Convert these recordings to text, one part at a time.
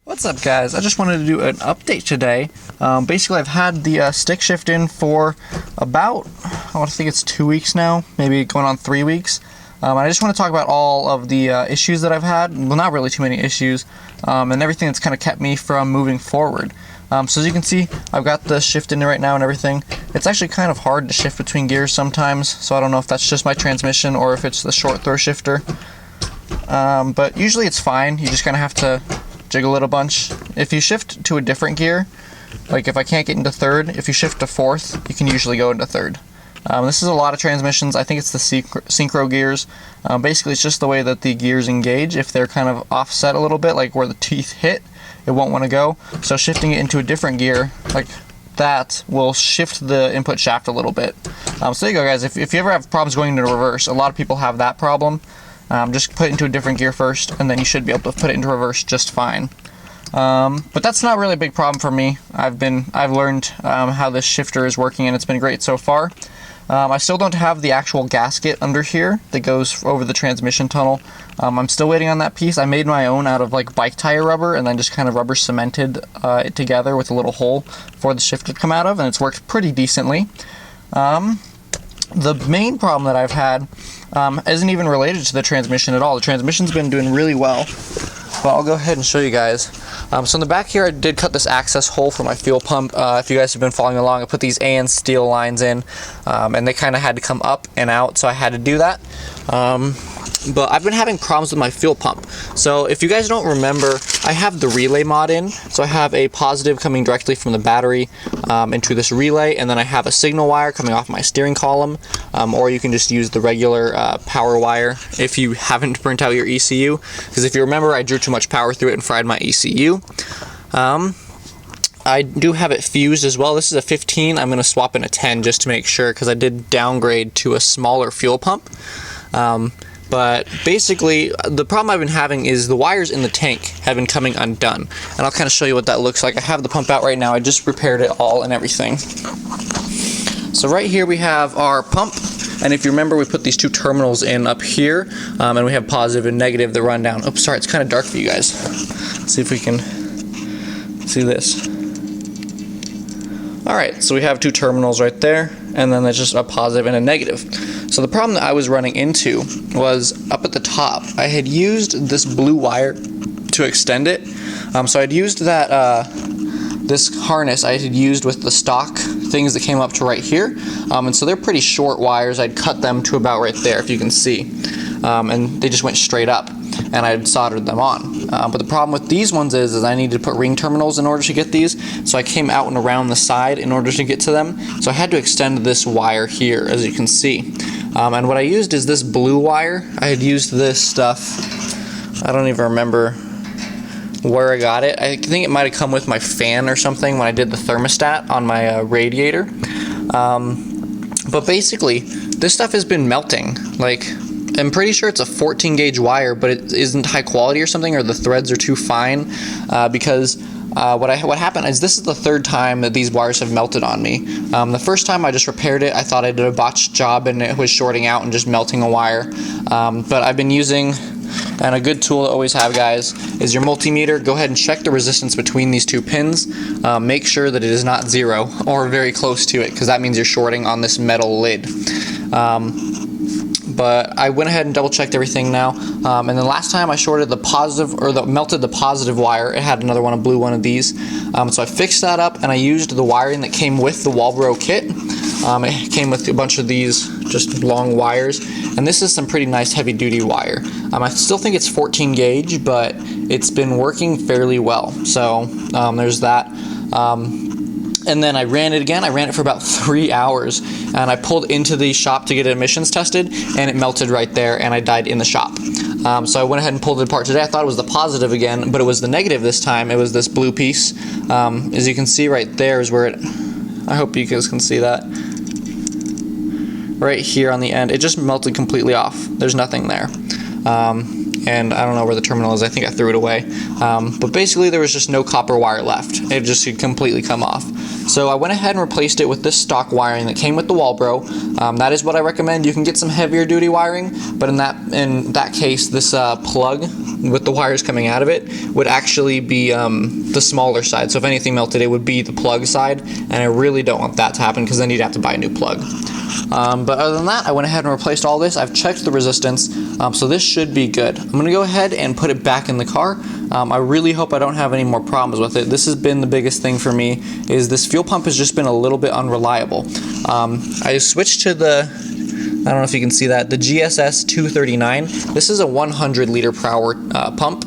What's up, guys? I just wanted to do an update today. Basically, I've had the stick shift in for about, I want to think it's 2 weeks now, maybe going on 3 weeks. I just want to talk about all of the issues that I've had. Well, not really too many issues, and everything that's kind of kept me from moving forward. So as you can see, I've got the shift in right now and everything. It's actually kind of hard to shift between gears sometimes, so I don't know if that's just my transmission or if it's the short throw shifter. But usually it's fine. You just kind of have to jiggle it a bunch. If you shift to a different gear, like if I can't get into third, if you shift to fourth, you can usually go into third. This is a lot of transmissions. I think it's the synchro gears. Basically, it's just the way that the gears engage. If they're kind of offset a little bit, like where the teeth hit, it won't want to go. So shifting it into a different gear, like that, will shift the input shaft a little bit. So there you go, guys. If you ever have problems going into reverse, a lot of people have that problem. Just put it into a different gear first, and then you should be able to put it into reverse just fine. But that's not really a big problem for me. I've learned how this shifter is working, and it's been great so far. I still don't have the actual gasket under here that goes over the transmission tunnel. I'm still waiting on that piece. I made my own out of like bike tire rubber, and then just kind of rubber cemented it together with a little hole for the shifter to come out of, and it's worked pretty decently. The main problem that I've had isn't even related to the transmission at all. The transmission's been doing really well, but I'll go ahead and show you guys. So in the back here, I did cut this access hole for my fuel pump. If you guys have been following along, I put these AN steel lines in, and they kind of had to come up and out, so I had to do that. But I've been having problems with my fuel pump. So if you guys don't remember, I have the relay mod in. So I have a positive coming directly from the battery into this relay, and then I have a signal wire coming off my steering column, or you can just use the regular power wire if you haven't burnt out your ECU, because if you remember, I drew too much power through it and fried my ECU. I do have it fused as well. This is a 15. I'm going to swap in a 10 just to make sure, because I did downgrade to a smaller fuel pump. But basically, the problem I've been having is the wires in the tank have been coming undone. And I'll kind of show you what that looks like. I have the pump out right now. I just repaired it all and everything. So right here we have our pump. And if you remember, we put these two terminals in up here. And we have positive and negative that run down. Oops, sorry, it's kind of dark for you guys. Let's see if we can see this. Alright, so we have two terminals right there, and then there's just a positive and a negative. So the problem that I was running into was up at the top. I had used this blue wire to extend it. So I'd used that this harness I had used with the stock things that came up to right here. And so they're pretty short wires. I'd cut them to about right there, if you can see. And they just went straight up, and I'd soldered them on. But the problem with these ones is I needed to put ring terminals in order to get these, so I came out and around the side in order to get to them. So I had to extend this wire here, as you can see. And what I used is this blue wire. I had used this stuff, I don't even remember where I got it. I think it might have come with my fan or something when I did the thermostat on my radiator. But basically, this stuff has been melting. Like, I'm pretty sure it's a 14 gauge wire, but it isn't high quality or something, or the threads are too fine, because what happened is this is the third time that these wires have melted on me. The first time I just repaired it, I thought I did a botched job and it was shorting out and just melting a wire. But I've been using, and a good tool to always have, guys, is your multimeter. Go ahead and check the resistance between these two pins. Make sure that it is not 0 or very close to it, because that means you're shorting on this metal lid. But I went ahead and double checked everything now, and then last time I shorted the positive, or melted the positive wire. It had another one, a blue one of these, so I fixed that up, and I used the wiring that came with the Walbro kit. It came with a bunch of these just long wires, and this is some pretty nice heavy duty wire. I still think it's 14 gauge, but it's been working fairly well, so there's that. And then I ran it again. I ran it for about 3 hours, and I pulled into the shop to get it emissions tested, and it melted right there, and I died in the shop. So I went ahead and pulled it apart today. I thought it was the positive again, but it was the negative this time. It was this blue piece. As you can see right there is where it, I hope you guys can see that. Right here on the end, it just melted completely off. There's nothing there. And I don't know where the terminal is. I think I threw it away. But basically there was just no copper wire left. It just had completely come off. So I went ahead and replaced it with this stock wiring that came with the Walbro. That is what I recommend. You can get some heavier duty wiring, but in that case, this plug with the wires coming out of it would actually be the smaller side. So if anything melted, it would be the plug side, and I really don't want that to happen because then you'd have to buy a new plug. But other than that, I went ahead and replaced all this. I've checked the resistance, so this should be good. I'm going to go ahead and put it back in the car. I really hope I don't have any more problems with it. This has been the biggest thing for me, is this fuel pump has just been a little bit unreliable. I switched to I don't know if you can see that, the GSS 239. This is a 100 liter per hour pump.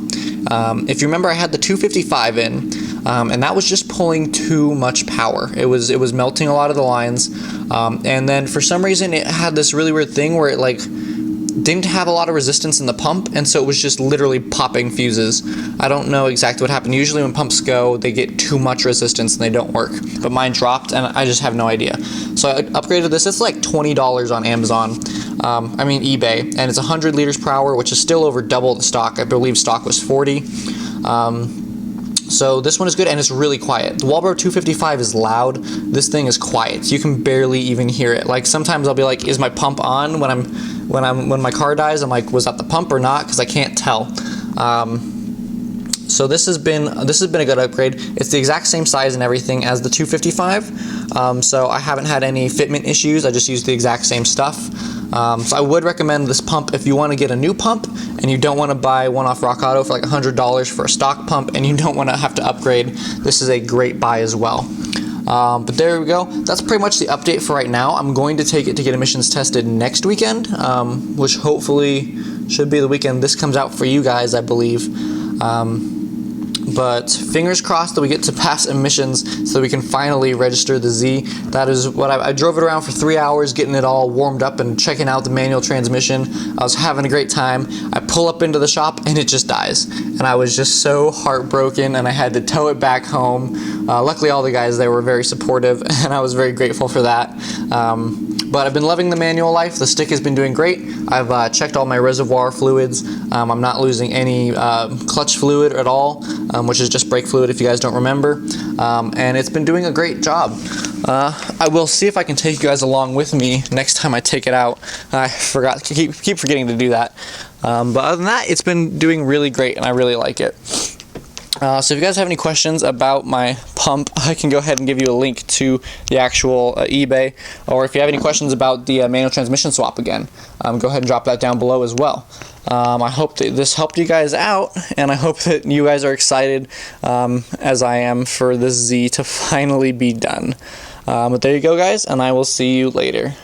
If you remember, I had the 255 in, and that was just pulling too much power. It was melting a lot of the lines, and then for some reason it had this really weird thing where it like didn't have a lot of resistance in the pump, and so it was just literally popping fuses. I don't know exactly what happened. Usually when pumps go, they get too much resistance and they don't work, but mine dropped and I just have no idea. So I upgraded this. It's like $20 on Amazon, eBay, and it's 100 liters per hour, which is still over double the stock. I believe stock was 40. So this one is good, and it's really quiet. The Walbro 255 is loud. This thing is quiet. You can barely even hear it. Like sometimes I'll be like, is my pump on when my car dies? I'm like, was that the pump or not? Because I can't tell. So this has been a good upgrade. It's the exact same size and everything as the 255. So I haven't had any fitment issues. I just used the exact same stuff. So I would recommend this pump if you want to get a new pump and you don't want to buy one off Rock Auto for like $100 for a stock pump and you don't want to have to upgrade. This is a great buy as well. But there we go. That's pretty much the update for right now. I'm going to take it to get emissions tested next weekend, which hopefully should be the weekend this comes out for you guys, I believe. But fingers crossed that we get to pass emissions so we can finally register the Z. That is what I drove it around for 3 hours, getting it all warmed up and checking out the manual transmission. I was having a great time. I pull up into the shop and it just dies. And I was just so heartbroken and I had to tow it back home. Luckily all the guys there were very supportive and I was very grateful for that. But I've been loving the manual life. The stick has been doing great. I've checked all my reservoir fluids. I'm not losing any clutch fluid at all, which is just brake fluid if you guys don't remember. And it's been doing a great job. I will see if I can take you guys along with me next time I take it out. I forgot to keep forgetting to do that. But other than that, it's been doing really great and I really like it. So if you guys have any questions about my pump, I can go ahead and give you a link to the actual eBay, or if you have any questions about the manual transmission swap again, go ahead and drop that down below as well. I hope that this helped you guys out, and I hope that you guys are excited as I am for this Z to finally be done. But there you go, guys, and I will see you later.